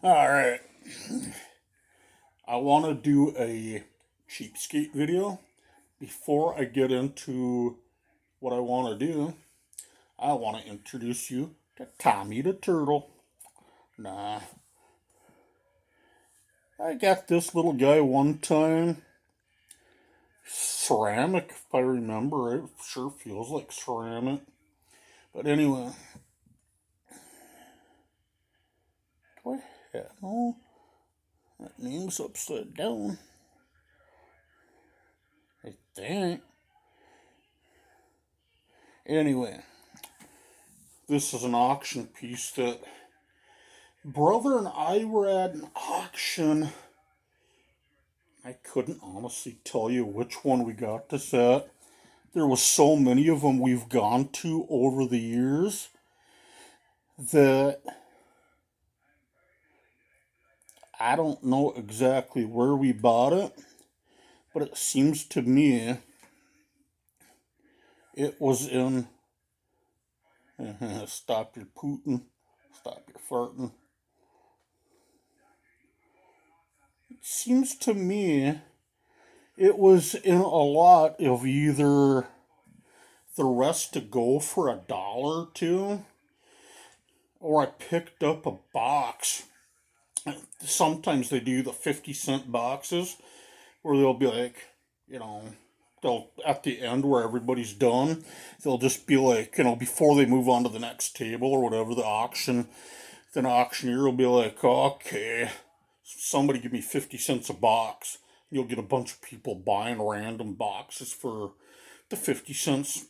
Alright, I want to do a cheapskate video. Before I get into what I want to do, I want to introduce you to Tommy the Turtle. Nah, I got this little guy one time. Ceramic, if I remember. It sure feels like ceramic. But anyway, do I have? Oh, that name's upside down. I think. Anyway, this is an auction piece that brother and I were at an auction. I couldn't honestly tell you which one we got this at. There was so many of them we've gone to over the years that I don't know exactly where we bought it, but it seems to me it was in. Stop your pooting, stop your farting. It seems to me it was in a lot of either the rest to go for $1 or two, or I picked up a box. Sometimes they do the 50-cent boxes where they'll be like, you know, they'll at the end where everybody's done, they'll just be like, before they move on to the next table or whatever, the auctioneer will be like, okay, somebody give me 50 cents a box. You'll get a bunch of people buying random boxes for the 50 cents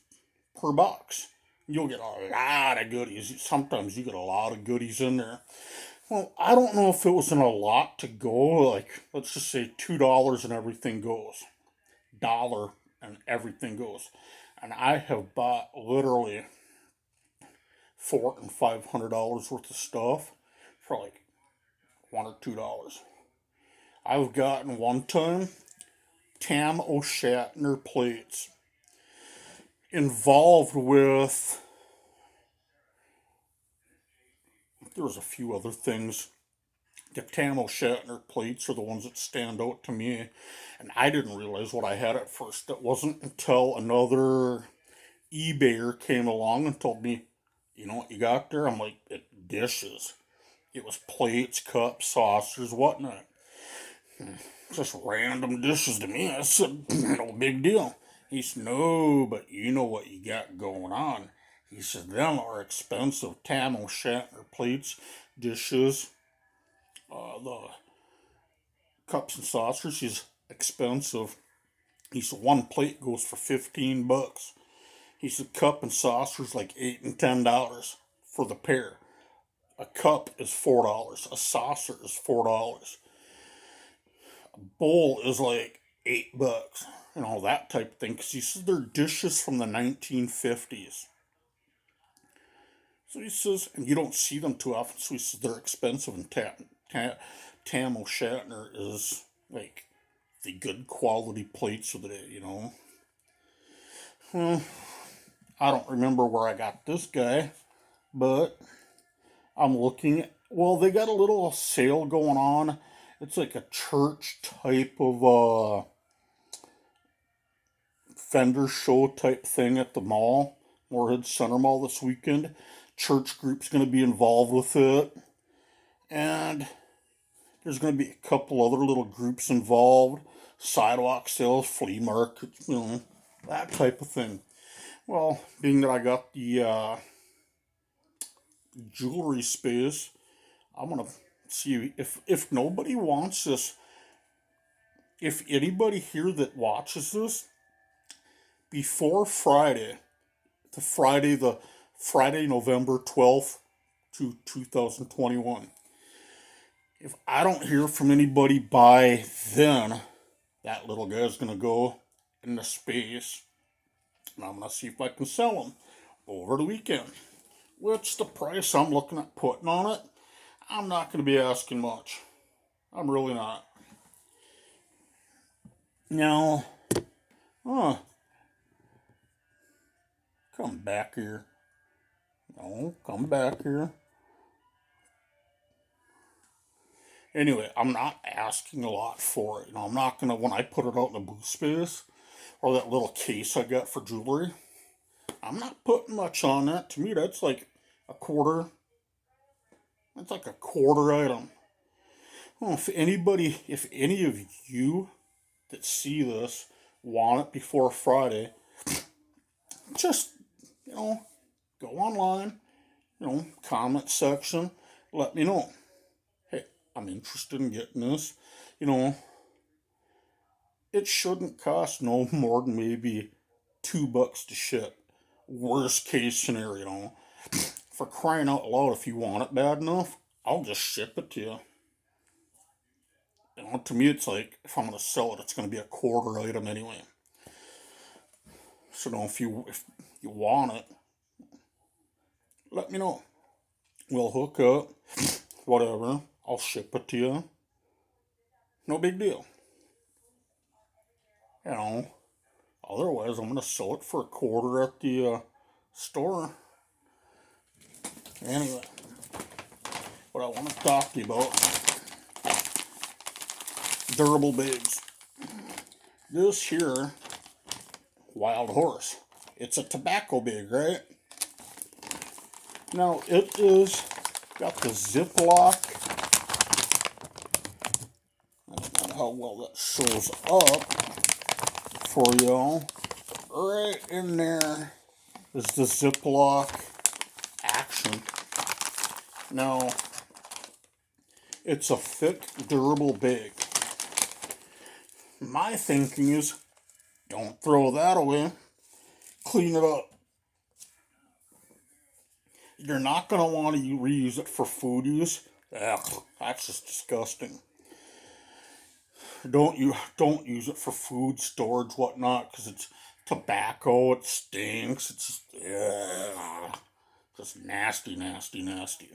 per box. You'll get a lot of goodies. Sometimes you get a lot of goodies in there. Well, I don't know if it was in a lot to go, like, let's just say $2 and everything goes. Dollar and everything goes. And I have bought literally $400 and $500 worth of stuff for like $1 or $2. I've gotten one time Tam O'Shatner plates involved with. There was a few other things. The Tam O'Shatner plates are the ones that stand out to me, and I didn't realize what I had at first. It wasn't until another eBayer came along and told me, "You know what you got there?" I'm like, dishes. It was plates, cups, saucers, whatnot. Just random dishes to me. I said, no big deal. He said, no, but you know what you got going on. He said, them are expensive. Tam O'Shatner plates, dishes, the cups and saucers is expensive. He said, one plate goes for $15. He said, cup and saucers like $8 and $10 for the pair. A cup is $4. A saucer is $4. Bowl is like $8. That type of thing. Because he says they're dishes from the 1950s. So he says, and you don't see them too often. So he says they're expensive, and Tam O'Shatner is like the good quality plates of the day. Well, I don't remember where I got this guy, but I'm looking. Well, they got a little sale going on. It's like a church type of vendor show type thing at the mall, Moorhead Center Mall this weekend. Church group's going to be involved with it, and there's going to be a couple other little groups involved. Sidewalk sales, flea markets, that type of thing. Well, being that I got the jewelry space, I'm gonna see if nobody wants this. If anybody here that watches this before Friday, the Friday November 12th to 2021, if I don't hear from anybody by then, that little guy's gonna go in the space, and I'm gonna see if I can sell him over the weekend. Which the price I'm looking at putting on it, I'm not gonna be asking much. I'm really not. Now, huh? Come back here. No, come back here. Anyway, I'm not asking a lot for it. I'm not gonna, when I put it out in the boot space or that little case I got for jewelry, I'm not putting much on that. To me, that's like a quarter. That's like a quarter item. Well, if any of you that see this want it before Friday, just, you know, go online, comment section, let me know. Hey, I'm interested in getting this. You know, it shouldn't cost no more than maybe $2 to ship. Worst case scenario. For crying out loud, if you want it bad enough, I'll just ship it to you. To me, it's like if I'm gonna sell it, it's gonna be a quarter item anyway. So, if you want it, let me know. We'll hook up, whatever. I'll ship it to you. No big deal. You know. Otherwise, I'm gonna sell it for a quarter at the store. Anyway, what I want to talk to you about: durable bags. This here Wild Horse. It's a tobacco bag, right? Now it is got the Ziploc. I don't know how well that shows up for y'all. Right in there is the Ziploc action. Now it's a thick, durable bag. My thinking is, don't throw that away. Clean it up. You're not going to want to reuse it for food use. Ugh, that's just disgusting. Don't use it for food storage, whatnot, because it's tobacco. It stinks. It's just nasty, nasty, nasty.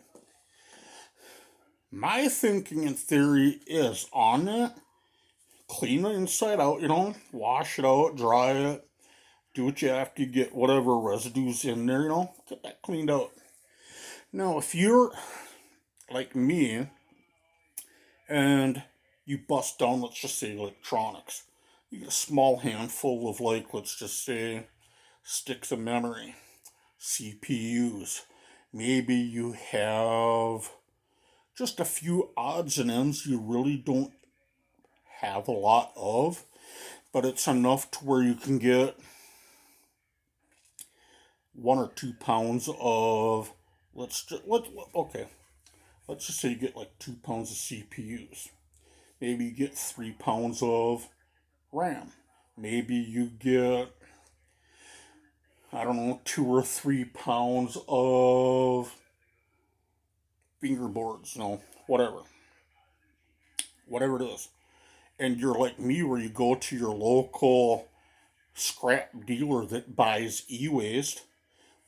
My thinking and theory is on it. Clean it inside out. Wash it out, dry it. Do what you have to get whatever residues in there. Get that cleaned out. Now, if you're like me and you bust down, let's just say electronics, you get a small handful of, like, let's just say sticks of memory, CPUs. Maybe you have just a few odds and ends you really don't have a lot of, but it's enough to where you can get 1 or 2 pounds of, let's just say you get like 2 pounds of CPUs. Maybe you get 3 pounds of RAM. Maybe you get, I don't know, 2 or 3 pounds of fingerboards, whatever. Whatever it is. And you're like me, where you go to your local scrap dealer that buys e-waste.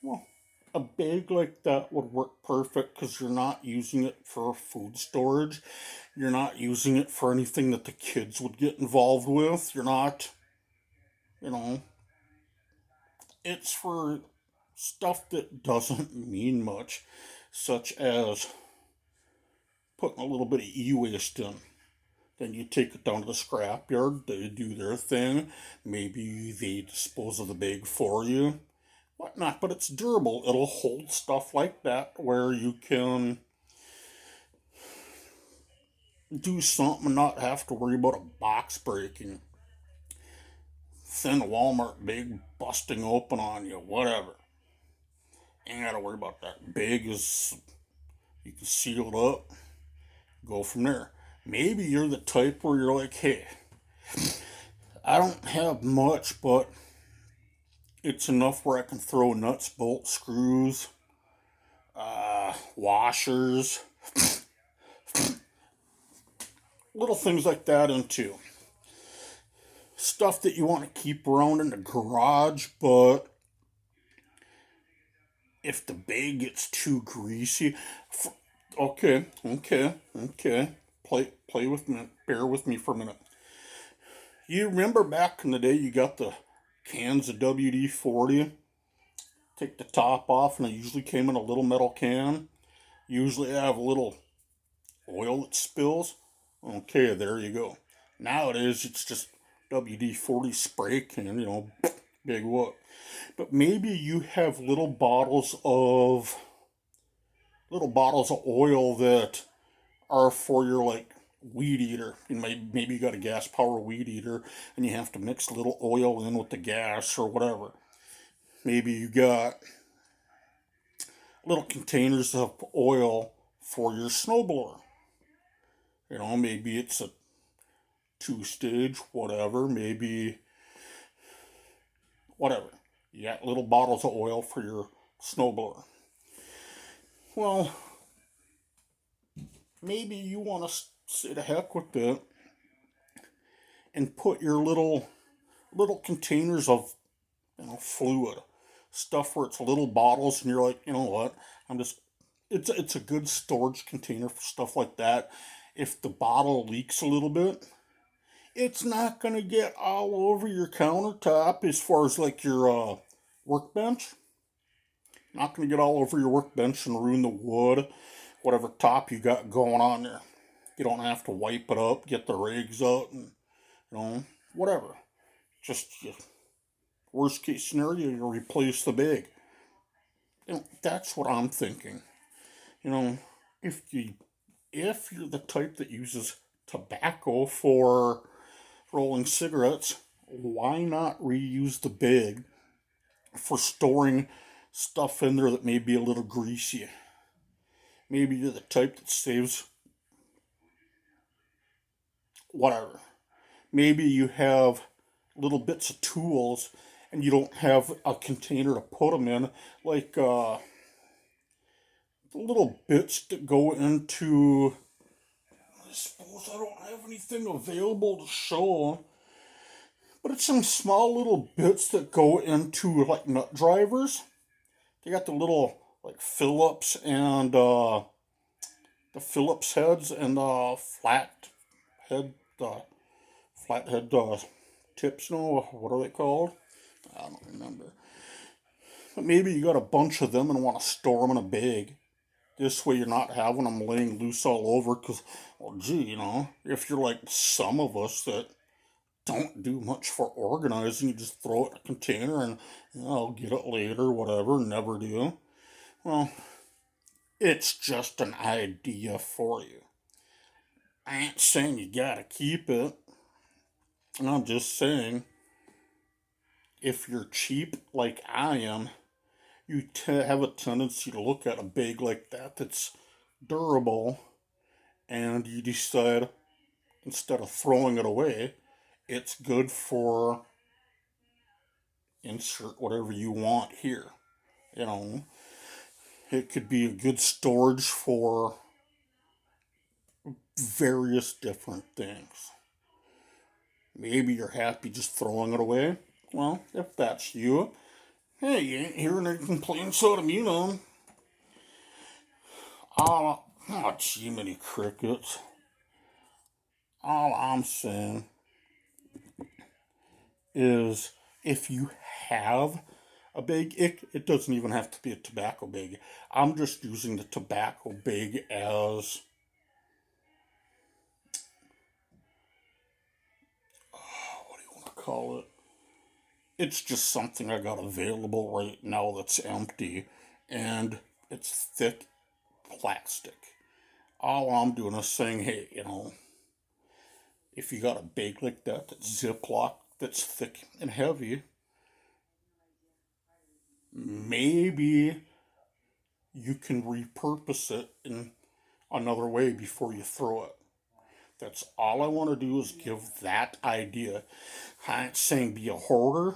Well, a bag like that would work perfect because you're not using it for food storage. You're not using it for anything that the kids would get involved with. You're not, it's for stuff that doesn't mean much, such as putting a little bit of e-waste in. Then you take it down to the scrapyard, they do their thing. Maybe they dispose of the bag for you, whatnot. But it's durable. It'll hold stuff like that where you can do something and not have to worry about a box breaking. Thin Walmart bag busting open on you, whatever. Ain't gotta worry about that. Bag is, you can seal it up, go from there. Maybe you're the type where you're like, hey, I don't have much, but it's enough where I can throw nuts, bolts, screws, washers, little things like that into. Stuff that you want to keep around in the garage, but if the bag gets too greasy, okay. Play with me, bear with me for a minute. You remember back in the day, you got the cans of WD-40, take the top off, and it usually came in a little metal can. Usually have a little oil that spills. Okay, there you go. Nowadays, it's just WD-40 spray can, big whoop. But maybe you have little bottles of oil that are for your like weed eater. Maybe you got a gas power weed eater and you have to mix a little oil in with the gas or whatever. Maybe you got little containers of oil for your snowblower. Maybe it's a two-stage, whatever. Maybe whatever. You got little bottles of oil for your snowblower. Well, maybe you want to say to heck with it and put your little containers of fluid stuff where it's little bottles, and you're like, you know what? It's a good storage container for stuff like that. If the bottle leaks a little bit, it's not gonna get all over your countertop as far as like your workbench. Not gonna get all over your workbench and ruin the wood, whatever top you got going on there. You don't have to wipe it up, get the rags out, and whatever. Just worst case scenario, you replace the bag. That's what I'm thinking. You know, if you if you're the type that uses tobacco for rolling cigarettes, why not reuse the bag for storing stuff in there that may be a little greasy? Maybe you're the type that saves whatever. Maybe you have little bits of tools and you don't have a container to put them in, like the little bits that go into. I suppose I don't have anything available to show, but it's some small little bits that go into like nut drivers. They got the little like Phillips and the Phillips heads and the flathead tips. No, what are they called? I don't remember. But maybe you got a bunch of them and want to store them in a bag. This way you're not having them laying loose all over. Because, well, gee, if you're like some of us that don't do much for organizing, you just throw it in a container and I'll get it later, whatever, never do. Well, it's just an idea for you. I ain't saying you gotta keep it. I'm just saying, if you're cheap like I am, you have a tendency to look at a bag like that that's durable, and you decide, instead of throwing it away, it's good for insert whatever you want here. You know, it could be a good storage for various different things. Maybe you're happy just throwing it away. Well, if that's you, hey, you ain't hearing any complaints out of me, none. Oh, gee, many crickets. All I'm saying is, if you have a bag, it doesn't even have to be a tobacco bag. I'm just using the tobacco bag as, what do you want to call it? It's just something I got available right now that's empty, and it's thick plastic. All I'm doing is saying, hey, if you got a bag like that that's Ziploc, that's thick and heavy, maybe you can repurpose it in another way before you throw it. That's all I want to do, is give that idea. I ain't saying be a hoarder.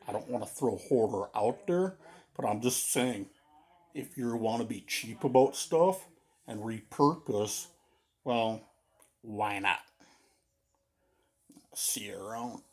I don't want to throw hoarder out there, but I'm just saying, if you want to be cheap about stuff and repurpose, well, why not? See you around.